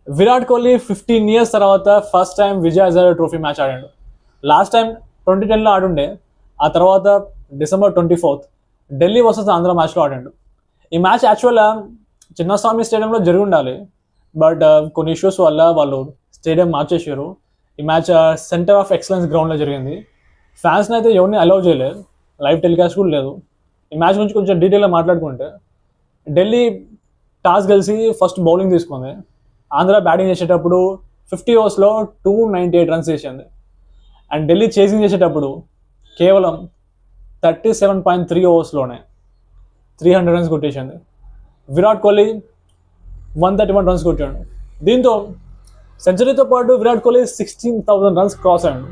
Virat Kohli 15 years తర్వాత first time Vijay Hazare trophy match ఆడాడు. Last time 2010లో ఆడుండే. ఆ తర్వాత December 24th Delhi versus Andhra మ్యాచ్లో ఆడాడు. ఈ మ్యాచ్ యాక్చువల్గా చిన్నస్వామి స్టేడియంలో జరిగి ఉండాలి, బట్ కొన్ని ఇష్యూస్ వల్ల వాళ్ళు స్టేడియం మార్చేసారు. ఈ మ్యాచ్ సెంటర్ ఆఫ్ ఎక్సలెన్స్ గ్రౌండ్లో జరిగింది. ఫ్యాన్స్ని అయితే ఎవరిని అలౌ చేయలేదు, లైవ్ టెలికాస్ట్ కూడా లేదు. ఈ మ్యాచ్ గురించి కొంచెం డీటెయిల్గా మాట్లాడుకుంటే, ఢిల్లీ టాస్ గెలిచి ఫస్ట్ బౌలింగ్ తీసుకుంది. ఆంధ్ర బ్యాటింగ్ చేసేటప్పుడు 50 overs 298 runs చేసింది. అండ్ ఢిల్లీ చేసింగ్ చేసేటప్పుడు కేవలం 37.3 overs 300 runs కొట్టేసింది. విరాట్ కోహ్లీ 131 runs కొట్టాడు. దీంతో సెంచరీతో పాటు విరాట్ కోహ్లీ 16,000 runs క్రాస్ అయ్యాడు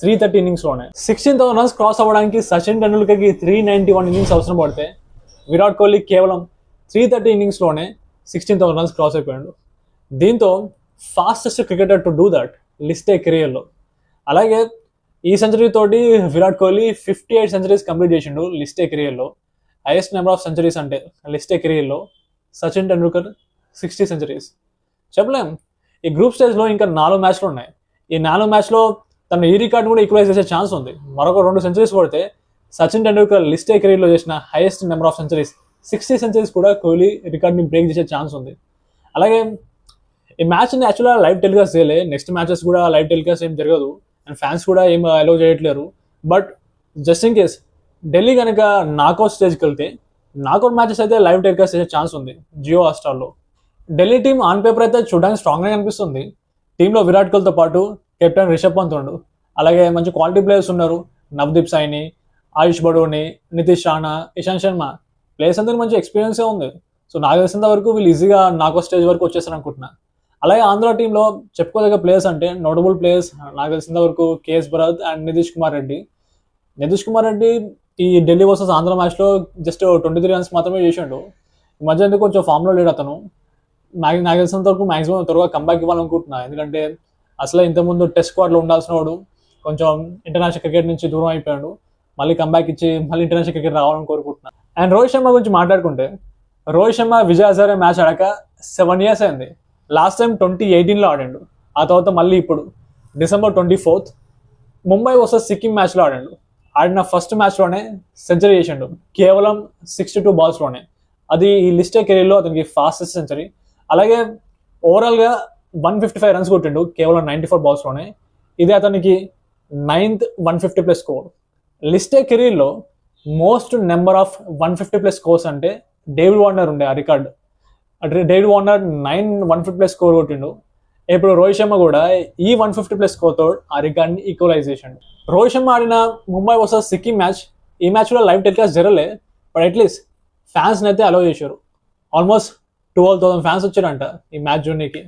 330 innings. 16,000 runs క్రాస్ అవ్వడానికి సచిన్ టెండూల్కర్కి 391 innings అవసరం పడితే విరాట్ కోహ్లీ కేవలం 330 innings 16,000 runs క్రాస్ అయిపోయాడు. దీంతో fastest cricketer to do that లిస్టే కెరియర్లో. అలాగే ఈ సెంచరీ తోటి విరాట్ కోహ్లీ 58 centuries కంప్లీట్ చేసిండు లిస్టే కెరియర్లో. హైయెస్ట్ నెంబర్ ఆఫ్ సెంచరీస్ అంటే లిస్టే కెరియర్లో సచిన్ టెండూల్కర్ 60 centuries. చెప్పలేం. ఈ గ్రూప్ స్టేజ్లో ఇంకా 4 మ్యాచ్లు ఉన్నాయి. ఈ 4 మ్యాచ్లో తన ఈ రికార్డు కూడా ఈక్వలైజ్ చేసే ఛాన్స్ ఉంది. మరొక 2 centuries కొడితే సచిన్ టెండూల్కర్ లిస్టే కెరియర్లో చేసిన highest number of centuries 60 centuries కూడా కోహ్లీ రికార్డ్ని బ్రేక్ చేసే ఛాన్స్ ఉంది. అలాగే ఈ మ్యాచ్ని యాక్చువల్గా లైవ్ టెలికాస్ట్ చేయలే. నెక్స్ట్ మ్యాచెస్ కూడా లైవ్ టెలికాస్ట్ ఏం జరగదు అండ్ ఫ్యాన్స్ కూడా ఏం అలౌ చేయట్లేరు. But just in case Delhi కనుక నాకౌట్ స్టేజ్కి వెళ్తే నాకౌట్ మ్యాచెస్ అయితే లైవ్ టెలికాస్ట్ చేసే ఛాన్స్ ఉంది జియో హాట్స్టార్లో. ఢిల్లీ టీం ఆన్ పేపర్ అయితే చూడడానికి స్ట్రాంగ్గా కనిపిస్తుంది. టీంలో విరాట్ కోహ్లీతో పాటు కెప్టెన్ రిషబ్ పంత్ ఉండు, అలాగే మంచి క్వాలిటీ ప్లేయర్స్ ఉన్నారు. నవదీప్ సైని, ఆయుష్ బడోని, నితీష్ రాణా, ఇషాంత్ శర్మ ప్లేయర్స్ అందరికి మంచి ఎక్స్పీరియన్సే ఉంది. సో నాకు తెలిసినంత వరకు వీళ్ళు ఈజీగా నాకౌట్ స్టేజ్ వరకు వచ్చేస్తారు అనుకుంటున్నా. అలాగే ఆంధ్ర టీంలో చెప్పుకోదగ్గ ప్లేయర్స్ అంటే నోటబుల్ ప్లేయర్స్ నాకు తెలిసినంత వరకు కేఎస్ భరత్ అండ్ నితీష్ కుమార్ రెడ్డి. నితీష్ కుమార్ రెడ్డి ఈ ఢిల్లీ వర్సెస్ ఆంధ్ర మ్యాచ్లో జస్ట్ 23 runs మాత్రమే చేసిండు. ఈ మధ్య ఎందుకు కొంచెం ఫామ్లో లేడు అతను. నాకు తెలిసినంత వరకు మ్యాక్సిమం త్వరగా కంబ్యాక్ ఇవ్వాలనుకుంటున్నా. ఎందుకంటే అసలే ఇంతకుముందు టెస్ట్ స్క్వాడ్లో ఉండాల్సిన వాడు కొంచెం ఇంటర్నేషనల్ క్రికెట్ నుంచి దూరం అయిపోయాడు. మళ్ళీ కంబ్యాక్ ఇచ్చి మళ్ళీ ఇంటర్నేషనల్ క్రికెట్ రావాలని కోరుకుంటున్నా. అండ్ రోహిత్ శర్మ గురించి మాట్లాడుకుంటే, రోహిత్ శర్మ విజయ్ హజారే మ్యాచ్ ఆడాక 7 years అయింది. లాస్ట్ టైం 2018లో ఆడాడు. ఆ తర్వాత మళ్ళీ ఇప్పుడు December 24th Mumbai versus Sikkim మ్యాచ్లో ఆడాడు. ఆడిన ఫస్ట్ మ్యాచ్లోనే సెంచరీ చేసిండు కేవలం 62 balls. అది ఈ లిస్టే కెరీర్లో అతనికి ఫాస్టెస్ట్ సెంచరీ. అలాగే ఓవరాల్గా 155 runs కొట్టిండు కేవలం 94 balls. ఇది అతనికి 9th 150+ స్కోర్. లిస్టే కెరీర్లో మోస్ట్ నెంబర్ ఆఫ్ 150+ స్కోర్స్ అంటే డేవిడ్ వార్నర్ ఉండే ఆ రికార్డు. డేవిడ్ వార్నర్ 9 150+ స్కోర్ కొట్టిండు. ఇప్పుడు రోహిత్ శర్మ కూడా ఈ 150+ స్కోర్తో ఆ రికార్డ్ని ఈక్వలైజ్ చేసిండు. రోహిత్ శర్మ ఆడిన ముంబై వర్సెస్ సిక్కిం మ్యాచ్, ఈ మ్యాచ్లో లైవ్ టెలికాస్ట్ జరగలే, బట్ అట్లీస్ట్ ఫ్యాన్స్ని అయితే అలౌ చేశారు. ఆల్మోస్ట్ 12,000 ఫ్యాన్స్ వచ్చారంట ఈ మ్యాచ్ జర్నీకి.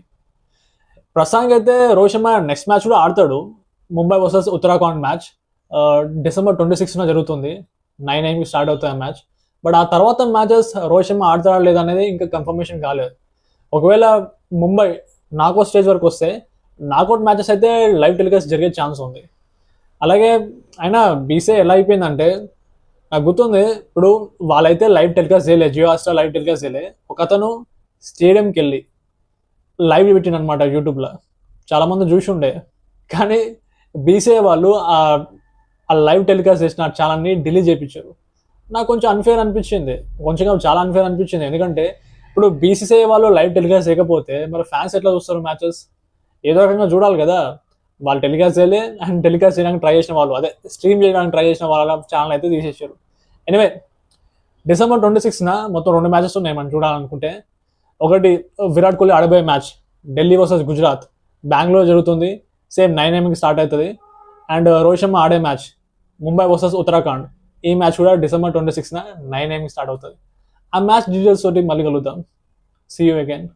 ప్రస్తుతానికి అయితే రోహిత్ శర్మ నెక్స్ట్ మ్యాచ్ కూడా ఆడతాడు. Mumbai versus Uttarakhand match December 26న జరుగుతుంది. 9 AM స్టార్ట్ అవుతుంది ఆ మ్యాచ్. బట్ ఆ తర్వాత మ్యాచెస్ రోహిత్ శర్మ ఆడతాడా లేదా అనేది ఇంకా కన్ఫర్మేషన్ కాలేదు. ఒకవేళ ముంబై నాకౌట్ స్టేజ్ వరకు వస్తే నాకౌట్ మ్యాచెస్ అయితే లైవ్ టెలికాస్ట్ జరిగే ఛాన్స్ ఉంది. అలాగే అయినా బీసీఐ ఎలా అయిపోయిందంటే, నాకు గుర్తుంది ఇప్పుడు వాళ్ళైతే లైవ్ టెలికాస్ట్ చేయలే, జియో హాట్స్టార్ లైవ్ టెలికాస్ట్ చేయలే. ఒక అతను స్టేడియంకి వెళ్ళి లైవ్ పెట్టిండు అనమాట యూట్యూబ్లో. చాలామంది చూసి ఉండే. కానీ బీసీఐ వాళ్ళు ఆ లైవ్ టెలికాస్ట్ చేసిన ఛానల్ని డిలీట్ చేయించారు. నాకు కొంచెం అన్ఫేర్ అనిపించింది, చాలా అన్ఫేర్ అనిపించింది. ఎందుకంటే ఇప్పుడు బీసీసీఐ వాళ్ళు లైవ్ టెలికాస్ట్ చేయకపోతే మరి ఫ్యాన్స్ ఎట్లా చూస్తారు మ్యాచెస్? ఏదో రకంగా చూడాలి కదా. వాళ్ళు టెలికాస్ట్ చేయలే అండ్ టెలికాస్ట్ చేయడానికి ట్రై చేసిన వాళ్ళు, అదే స్ట్రీమ్ చేయడానికి ట్రై చేసిన వాళ్ళ ఛానల్ అయితే తీసేసారు. ఎనివే December 26న మొత్తం 2 మ్యాచెస్ ఉన్నాయి మనం చూడాలనుకుంటే. ఒకటి విరాట్ కోహ్లీ ఆడబోయే మ్యాచ్ ఢిల్లీ వర్సెస్ గుజరాత్, బెంగళూరు జరుగుతుంది. సేమ్ 9 AM స్టార్ట్ అవుతుంది. అండ్ రోహిత్ శర్మ ఆడే మ్యాచ్ ముంబై వర్సెస్ ఉత్తరాఖండ్, ఈ మ్యాచ్ కూడా December 26న 9 AM స్టార్ట్ అవుతుంది. ఆ మ్యాచ్ డీటెయిల్స్ తోటి మళ్ళీ కలుద్దాం. See you again.